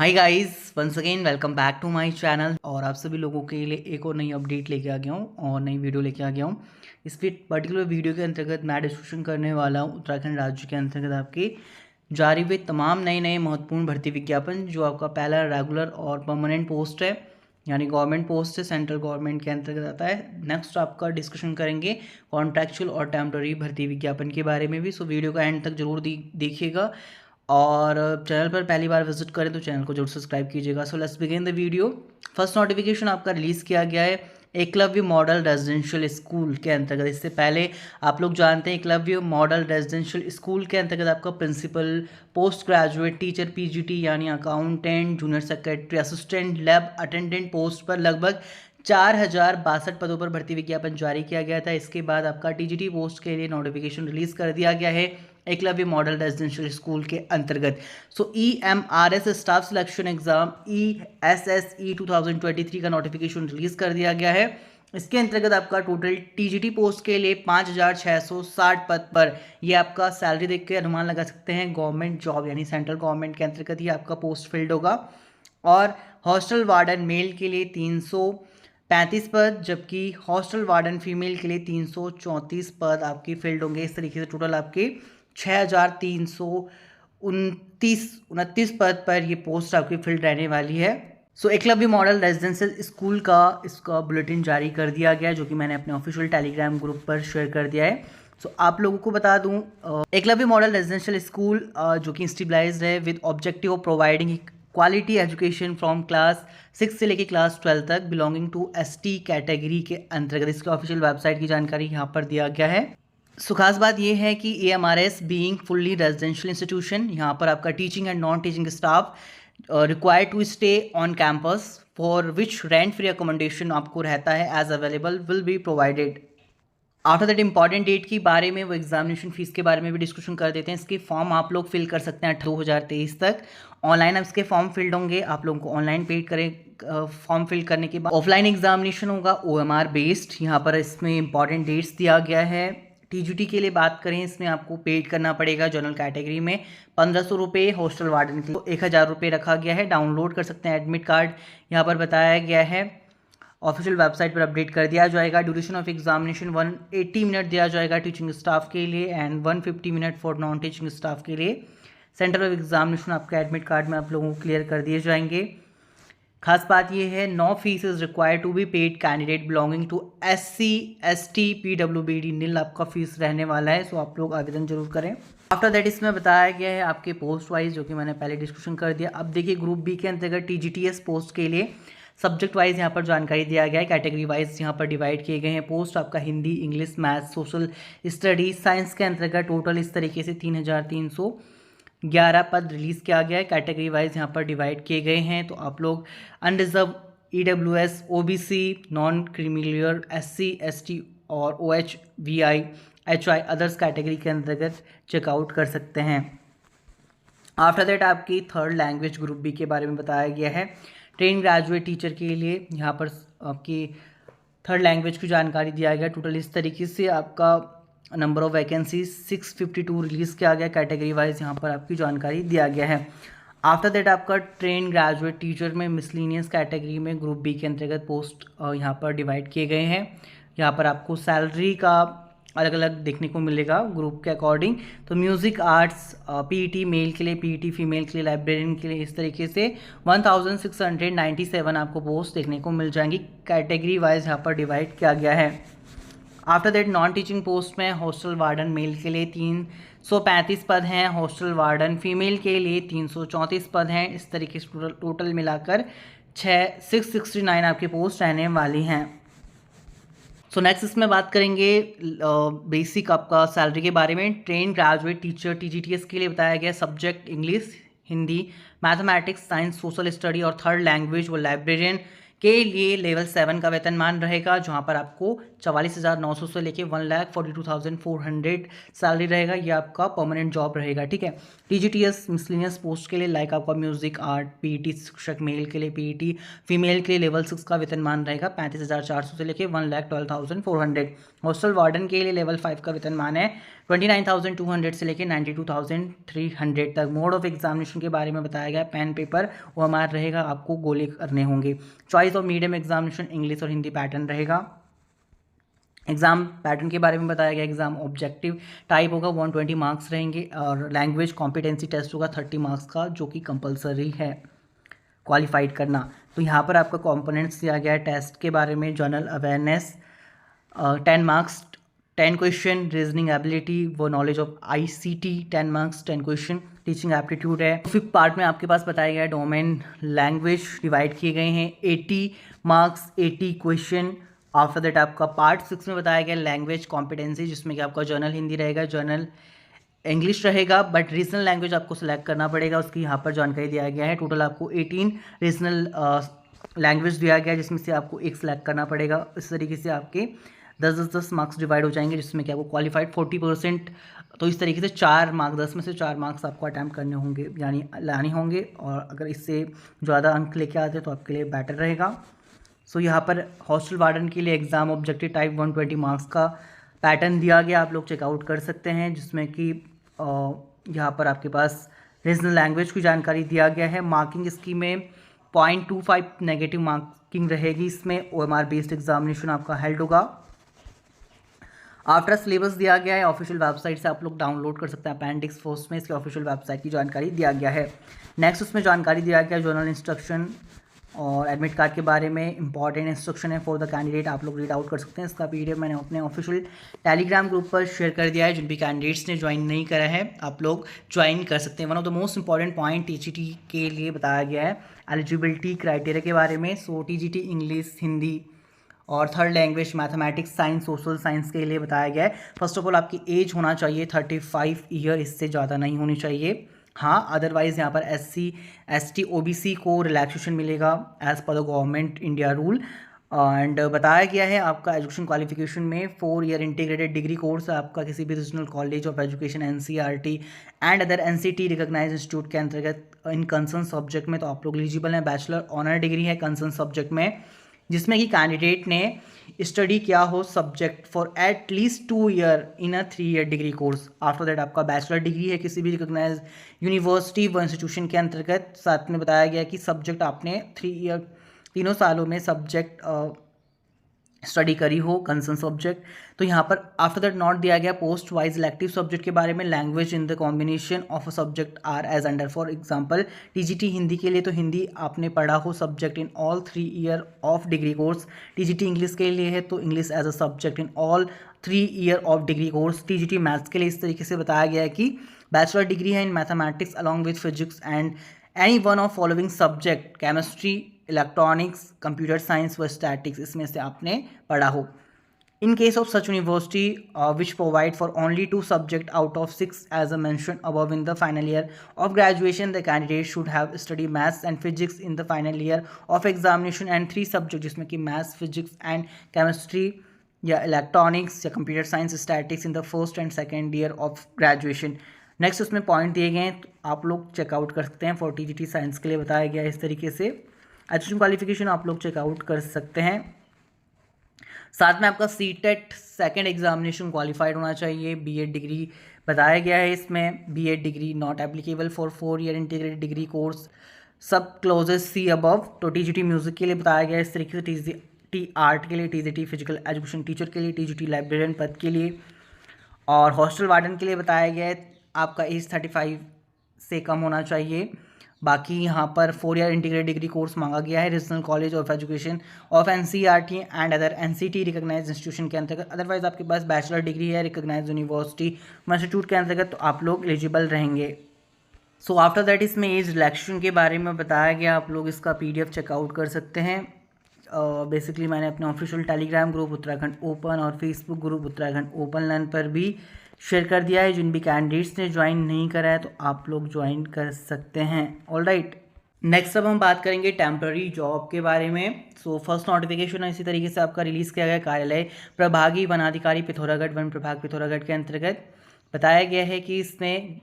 Hi guys, once again welcome back to my channel. और आप सभी लोगों के लिए एक और नई अपडेट लेके आ गया हूँ और नई वीडियो लेके आ गया हूँ। इस पर्टिकुलर वीडियो के अंतर्गत मैं डिस्कशन करने वाला हूँ उत्तराखंड राज्य के अंतर्गत आपके जारी हुए तमाम नए नए महत्वपूर्ण भर्ती विज्ञापन, जो आपका पहला रेगुलर और परमानेंट पोस्ट है, यानी गवर्नमेंट पोस्ट है, सेंट्रल गवर्नमेंट के अंतर्गत आता है। नेक्स्ट आपका डिस्कशन करेंगे कॉन्ट्रैक्चुअल और टेम्पररी भर्ती विज्ञापन के बारे में भी। सो वीडियो का एंड तक जरूर देखिएगा और चैनल पर पहली बार विजिट करें तो चैनल को जरूर सब्सक्राइब कीजिएगा। So let's begin the video. First notification आपका रिलीज़ किया गया है एकलव्य मॉडल रेजिडेंशियल स्कूल के अंतर्गत। इससे पहले आप लोग जानते हैं एकलव्य मॉडल रेजिडेंशियल स्कूल के अंतर्गत आपका principal, post graduate teacher PGT यानी accountant, junior secretary, assistant, lab attendant post पर लगभग 4062 पदों पर भर्ती विज्ञापन जारी किया गया था। इसके बाद आपका टीजीटी पोस्ट के लिए नोटिफिकेशन रिलीज कर दिया गया है एकलव्य मॉडल रेजिडेंशियल स्कूल के अंतर्गत। सो EMRS staff selection exam ESSE 2023 का नोटिफिकेशन रिलीज कर दिया गया है। इसके अंतर्गत आपका टोटल टीजीटी पोस्ट के लिए 5660 पद पर, ये आपका सैलरी देख के अनुमान लगा सकते हैं गवर्नमेंट जॉब यानी सेंट्रल गवर्नमेंट के अंतर्गत ही आपका पोस्ट फिल्ड होगा। और हॉस्टल वार्डन मेल के लिए 335 पद, जबकि हॉस्टल वार्डन फीमेल के लिए 334 पद आपकी फिल्ड होंगे। इस तरीके से टोटल आपके 6329 पद पर ये पोस्ट आपकी फिल्ड रहने वाली है। सो एकलव्य मॉडल रेजिडेंशियल स्कूल का इसका बुलेटिन जारी कर दिया गया, जो कि मैंने अपने ऑफिशियल टेलीग्राम ग्रुप पर शेयर कर दिया है। सो आप लोगों को बता दूं, एकलव्य मॉडल रेजिडेंशियल स्कूल जो कि स्टेबलाइज्ड है with objective of providing quality education from class 6 से लेकर क्लास 12 तक बिलोंगिंग टू ST कैटेगरी के अंतर्गत। इसके ऑफिशियल वेबसाइट की जानकारी यहाँ पर दिया गया है। सो खास बात यह है कि EMRS being fully residential institution, यहाँ पर आपका teaching and non teaching staff required to stay on campus for which rent free accommodation आपको रहता है as available will be provided. After that important date के बारे में, वो एग्जामिनेशन फीस के बारे में भी डिस्कशन कर देते हैं। इसके फॉर्म आप लोग फिल कर सकते हैं 2023 तक। ऑनलाइन अब इसके फॉर्म फिल्ड होंगे, आप लोगों को ऑनलाइन पेड करें। फॉर्म फिल करने के बाद ऑफलाइन एग्जामिनेशन होगा OMR बेस्ड। यहाँ पर इसमें इंपॉर्टेंट डेट्स दिया गया है। टीजीटी के लिए बात करें, इसमें आपको पेड करना पड़ेगा जनरल कैटेगरी में 1500 रुपये, हॉस्टल वार्डन के लिए 1000 रुपये रखा गया है। डाउनलोड कर सकते हैं एडमिट कार्ड, यहाँ पर बताया गया है। ऑफिशियल वेबसाइट पर अपडेट कर दिया जाएगा। ड्यूरेशन ऑफ एग्जामिनेशन 180 मिनट दिया जाएगा टीचिंग स्टाफ के लिए and 150 minute for non teaching staff के लिए। सेंटर ऑफ एग्जामिनेशन आपका एडमिट कार्ड में आप लोगों को क्लियर कर दिए जाएंगे। खास बात यह है, no fees is required to be paid candidate belonging to SC ST PWBD nil आपका फीस रहने वाला है। सो आप लोग आवेदन जरूर करें। आफ्टर दैट इसमें बताया गया है आपके पोस्ट वाइज, जो कि मैंने पहले डिस्कशन कर दिया। अब देखिए ग्रुप B के अंतर्गत TGTS पोस्ट के लिए सब्जेक्ट वाइज यहाँ पर जानकारी दिया गया है। कैटेगरी वाइज यहाँ पर डिवाइड किए गए हैं पोस्ट। आपका Hindi, English, maths, social studies, science के अंतर्गत टोटल इस तरीके से 3311 पद रिलीज़ किया गया है। कैटेगरी वाइज यहाँ पर डिवाइड किए गए हैं। तो आप लोग unreserved, EWS, OBC, non creamy layer, SC ST और OH VI HI others category के अंतर्गत चेकआउट कर सकते हैं। आफ्टर दैट आपकी थर्ड लैंग्वेज ग्रुप B के बारे में बताया गया है। ट्रेन ग्रेजुएट टीचर के लिए यहाँ पर आपकी थर्ड लैंग्वेज की जानकारी दिया गया। टोटल इस तरीके से आपका नंबर ऑफ वैकेंसी 652 रिलीज़ किया गया। कैटेगरी वाइज यहाँ पर आपकी जानकारी दिया गया है। आफ्टर दैट आपका ट्रेन ग्रेजुएट टीचर में मिसलिनियस कैटेगरी में ग्रुप B के अंतर्गत पोस्ट यहाँ पर डिवाइड किए गए हैं। यहाँ पर आपको सैलरी का अलग अलग देखने को मिलेगा ग्रुप के अकॉर्डिंग। तो म्यूज़िक, आर्ट्स, PET मेल के लिए, PET फीमेल के लिए, लाइब्रेरियन के लिए, इस तरीके से 1697 आपको पोस्ट देखने को मिल जाएंगी। कैटेगरी वाइज यहाँ पर डिवाइड किया गया है। After that non teaching post में हॉस्टल वार्डन मेल के लिए 335 पद हैं, हॉस्टल वार्डन फीमेल के लिए 334 पद हैं। इस तरीके से टोटल मिलाकर 669 आपकी पोस्ट रहने वाली हैं। सो नेक्स्ट इसमें बात करेंगे बेसिक आपका सैलरी के बारे में। ट्रेन ग्रेजुएट टीचर TGTS के लिए बताया गया subject English, Hindi, mathematics, science, social study और थर्ड लैंग्वेज व लाइब्रेरियन के लिए लेवल 7 का वेतनमान रहेगा, जहां पर आपको 44,900 से लेके 1,42,400 सैलरी रहेगा। ये आपका परमानेंट जॉब रहेगा, ठीक है। TGTS मिसलिनियस पोस्ट के लिए लाइक आपका म्यूजिक, आर्ट, PET शिक्षक मेल के लिए, PET फीमेल के लिए लेवल 6 का वेतनमान रहेगा 35,400 से लेके 1,12,400। हॉस्टल वार्डन के लिए लेवल 5 का वेतनमान है 29,200 से लेके 92,300 तक। मोड ऑफ एग्जामिनेशन के बारे में बताया गया, पेन पेपर OMR रहेगा, आपको गोले करने होंगे। Choice of medium examination English और हिंदी पैटर्न रहेगा। एग्जाम पैटर्न के बारे में बताया गया, एग्जाम ऑब्जेक्टिव टाइप होगा, 120 मार्क्स रहेंगे और लैंग्वेज कॉम्पिटेंसी टेस्ट होगा 30 मार्क्स का, जो कि कंपलसरी है क्वालिफाइड करना। तो यहाँ पर आपका कंपोनेंट्स दिया गया है टेस्ट के बारे में, general awareness 10 marks 10 question, reasoning ability वो knowledge of ICT 10 marks 10 question, teaching aptitude है। फिफ्थ पार्ट में आपके पास बताया गया है डोमेन लैंग्वेज डिवाइड किए गए हैं 80 मार्क्स 80 क्वेश्चन। आफ्टर दैट आपका पार्ट 6 में बताया गया लैंग्वेज कॉम्पिटेंसी, जिसमें कि आपका जर्नल हिंदी रहेगा, जर्नल इंग्लिश रहेगा, बट रीजनल लैंग्वेज आपको सिलेक्ट करना पड़ेगा, उसकी यहाँ पर जानकारी दिया गया है। टोटल आपको 18 रीजनल लैंग्वेज दिया गया है, जिसमें से आपको एक सिलेक्ट करना पड़ेगा। इस तरीके से आपके 10 मार्क्स डिवाइड हो जाएंगे, जिसमें कि आपको क्वालिफाइड 40%। तो इस तरीके से 4 मार्क्स 10 में से 4 मार्क्स आपको अटैम्प्ट करने होंगे, यानी लाने होंगे, और अगर इससे ज़्यादा अंक लेके आते तो आपके लिए बेटर रहेगा। सो यहाँ पर हॉस्टल वार्डन के लिए एग्जाम ऑब्जेक्टिव टाइप 120 मार्क्स का पैटर्न दिया गया, आप लोग चेकआउट कर सकते हैं, जिसमें कि यहाँ पर आपके पास रीजनल लैंग्वेज की जानकारी दिया गया है। मार्किंग स्कीम में 0.25 नेगेटिव मार्किंग रहेगी, इसमें OMR बेस्ड एग्जामिनेशन आपका हेल्ड होगा। आफ्टर सिलेबस दिया गया है, ऑफिशियल वेबसाइट से आप लोग डाउनलोड कर सकते हैं, अपेंडिक्स फर्स्ट में इसकी ऑफिशियल वेबसाइट की जानकारी दिया गया है। नेक्स्ट उसमें जानकारी दिया गया है जर्नल इंस्ट्रक्शन और एडमिट कार्ड के बारे में, इंपॉर्टेंट इंस्ट्रक्शन है फॉर द कैंडिडेट, आप लोग रीड आउट कर सकते हैं। इसका PDF मैंने अपने ऑफिशियल टेलीग्राम ग्रुप पर शेयर कर दिया है, जिन भी कैंडिडेट्स ने ज्वाइन नहीं करा है आप लोग ज्वाइन कर सकते हैं। One of the most important point TGT के लिए बताया गया है एलिजिबिलिटी क्राइटेरिया के बारे में। सो TGT इंग्लिश, हिंदी और third language mathematics, science, social science के लिए बताया गया है। फर्स्ट ऑफ ऑल आपकी एज होना चाहिए 35 ईयर, इससे ज़्यादा नहीं होनी चाहिए। हाँ, अदरवाइज़ यहाँ पर SC ST OBC को रिलैक्सेशन मिलेगा as per the government India rule. And बताया गया है आपका एजुकेशन क्वालिफिकेशन में 4 ईयर इंटीग्रेटेड डिग्री कोर्स आपका किसी भी regional college of education NCERT and other NCT recognize institute के अंतर्गत इन कंसर्न सब्जेक्ट में तो आप लोग एलिजिबल हैं। बैचलर ऑनर डिग्री है कंसर्न सब्जेक्ट में, जिसमें कि कैंडिडेट ने स्टडी किया हो subject for at least 2 year in a 3 year degree course. After that आपका बैचलर डिग्री है किसी भी रिकॉग्नाइज यूनिवर्सिटी व इंस्टीट्यूशन के अंतर्गत। साथ में बताया गया कि सब्जेक्ट आपने 3 ईयर 3 सालों में सब्जेक्ट स्टडी करी हो कंसर्न सब्जेक्ट। तो यहाँ पर आफ्टर दैट नोट दिया गया पोस्ट वाइज इलेक्टिव सब्जेक्ट के बारे में, language in the combination of a subject are as under. For example TGT Hindi के लिए तो हिंदी आपने पढ़ा हो subject in all 3 year of degree course. TGT English के लिए है तो English as a subject in all 3 year of degree course. TGT maths के लिए इस तरीके से बताया गया है कि बैचलर डिग्री है in mathematics along with physics and any one of following subject, chemistry, electronics, computer science व स्टैटिक्स, इसमें से आपने पढ़ा हो। In case of such university which provide for only 2 subject out of 6 as a mention above in the final year of graduation, the candidate should have study maths and physics in the final year of examination and 3 subject, जिसमें कि maths, physics and chemistry या electronics या computer science, statics in the first and second year of graduation. Next उसमें point दिए गए हैं, तो आप लोग चेकआउट कर सकते हैं। फॉर TGT साइंस के लिए बताया गया है इस तरीके से। एजुकेशन क्वालिफिकेशन आप लोग चेकआउट कर सकते हैं। साथ में आपका CTET सेकेंड एग्जामिनेशन क्वालिफाइड होना चाहिए। B.Ed डिग्री बताया गया है इसमें, B.Ed degree not applicable for 4 year integrated degree course, सब क्लोजेस सी अबव। तो TGT म्यूजिक के लिए बताया गया है इस तरीके से, TGT आर्ट के लिए, TGT फिजिकल एजुकेशन टीचर के लिए, TGT लाइब्रेरियन पद के लिए, और हॉस्टल वार्डन के लिए बताया गया है आपका एज 35 से कम होना चाहिए। बाकी यहाँ पर 4 ईयर इंटीग्रेटेड डिग्री कोर्स मांगा गया है regional college of education of NCERT and other NCT recognize institution के अंतर्गत। अदरवाइज आपके पास बैचलर डिग्री है रिकॉग्नाइज यूनिवर्सिटी इंस्टीट्यूट के अंतर्गत, तो आप लोग एलिजिबल रहेंगे। सो आफ्टर दैट इसमें एज रिलैक्सेशन के बारे में बताया गया, आप लोग इसका PDF चेकआउट कर सकते हैं। बेसिकली मैंने अपने official Telegram group Uttarakhand open और Facebook group Uttarakhand open learn पर भी शेयर कर दिया है। जिन भी कैंडिडेट्स ने ज्वाइन नहीं करा है तो आप लोग ज्वाइन कर सकते हैं। ऑल राइट, नेक्स्ट अब हम बात करेंगे टेम्पररी जॉब के बारे में। सो फर्स्ट नोटिफिकेशन इसी तरीके से आपका रिलीज़ किया गया कार्यालय प्रभागी वनाधिकारी पिथौरागढ़ वन प्रभाग पिथौरागढ़ के अंतर्गत। बताया गया है कि इसमें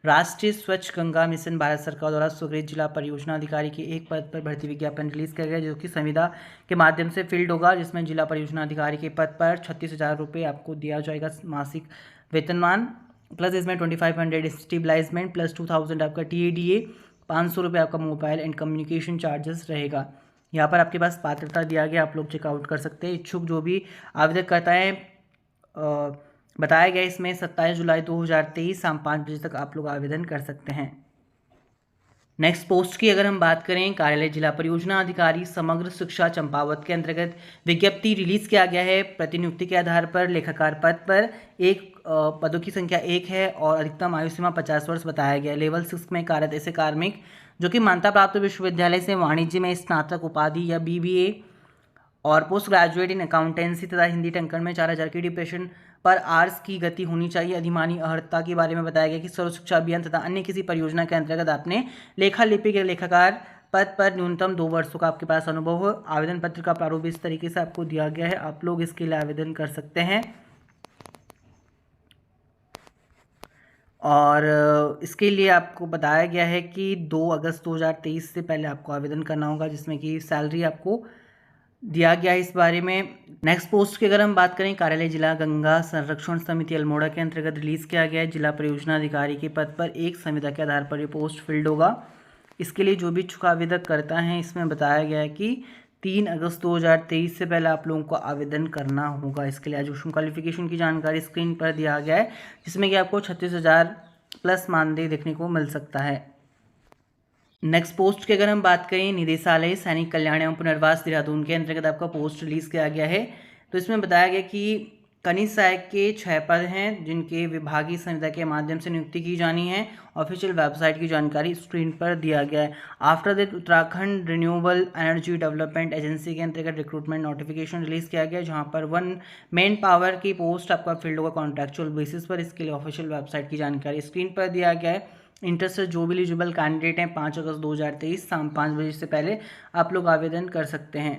राष्ट्रीय स्वच्छ गंगा मिशन भारत सरकार द्वारा स्वीकृत जिला परियोजना अधिकारी के एक पद पर भर्ती विज्ञापन रिलीज किया गया, जो कि संविदा के माध्यम से फील्ड होगा, जिसमें जिला परियोजना अधिकारी के पद पर 36,000 रुपये आपको दिया जाएगा मासिक वेतनमान, प्लस इसमें 2500 स्टेबलाइजमेंट प्लस 2000 आपका TADA, 500 रुपये आपका मोबाइल एंड कम्युनिकेशन चार्जेस रहेगा। यहाँ पर आपके पास पात्रता दिया गया, आप लोग चेकआउट कर सकते हैं। इच्छुक जो भी आवेदन करता है बताया गया इसमें 27 जुलाई 2023 शाम 5 बजे तक आप लोग आवेदन कर सकते हैं। नेक्स्ट पोस्ट की अगर हम बात करें, कार्यालय जिला परियोजना अधिकारी समग्र शिक्षा चंपावत के अंतर्गत विज्ञप्ति रिलीज किया गया है। प्रतिनियुक्ति के आधार पर लेखाकार पद पर एक पदों की संख्या 1 है और अधिकतम आयु सीमा 50 वर्ष बताया गया है। लेवल 6 में कार्यरत ऐसे कार्मिक जो कि मान्यता प्राप्त विश्वविद्यालय से वाणिज्य में स्नातक उपाधि या BBA और पोस्ट ग्रेजुएट इन अकाउंटेंसी तथा हिंदी टंकण में 4000 की डिप्रेशन पर आर्स की गति होनी चाहिए। अधिमानी अर्हता के बारे में बताया गया कि सर्व शिक्षा अभियान तथा अन्य किसी परियोजना के अंतर्गत आपने लेखा लिपि के लेखाकार पद पर न्यूनतम 2 वर्षों का आपके पास अनुभव हो। आवेदन पत्र का प्रारूप इस तरीके से आपको दिया गया है, आप लोग इसके लिए आवेदन कर सकते हैं। और इसके लिए आपको बताया गया है कि 2 अगस्त 2023 से पहले आपको आवेदन करना होगा, जिसमें कि सैलरी आपको दिया गया है इस बारे में। नेक्स्ट पोस्ट की अगर हम बात करें, कार्यालय जिला गंगा संरक्षण समिति अल्मोड़ा के अंतर्गत रिलीज किया गया है। जिला परियोजना अधिकारी के पद पर एक संविदा के आधार पर ये पोस्ट फिल्ड होगा। इसके लिए जो भी इच्छुक आवेदक करता है, इसमें बताया गया है कि 3 अगस्त 2023 से पहले आप लोगों को आवेदन करना होगा। इसके लिए एजुकेशन क्वालिफिकेशन की जानकारी स्क्रीन पर दिया गया है, जिसमें कि आपको 36,000 प्लस मानदेय देखने को मिल सकता है। नेक्स्ट पोस्ट की अगर हम बात करें, निदेशालय सैनिक कल्याण एवं पुनर्वास देहरादून के अंतर्गत आपका पोस्ट रिलीज किया गया है। तो इसमें बताया गया कि कनिष्ठ सहायक के 6 पद हैं, जिनके विभागीय संविदा के माध्यम से नियुक्ति की जानी है। ऑफिशियल वेबसाइट की जानकारी स्क्रीन पर दिया गया है। After that Uttarakhand renewable energy development agency के अंतर्गत रिक्रूटमेंट नोटिफिकेशन रिलीज किया गया, जहां पर 1 मेन पावर की पोस्ट आपका फील्ड होगा कॉन्ट्रैक्चुअल बेसिस पर। इसके लिए ऑफिशियल वेबसाइट की जानकारी स्क्रीन पर दिया गया है। इंटरेस्टेड जो भी एलिजिबल कैंडिडेट हैं 5 अगस्त 2023 शाम 5 बजे से पहले आप लोग आवेदन कर सकते हैं।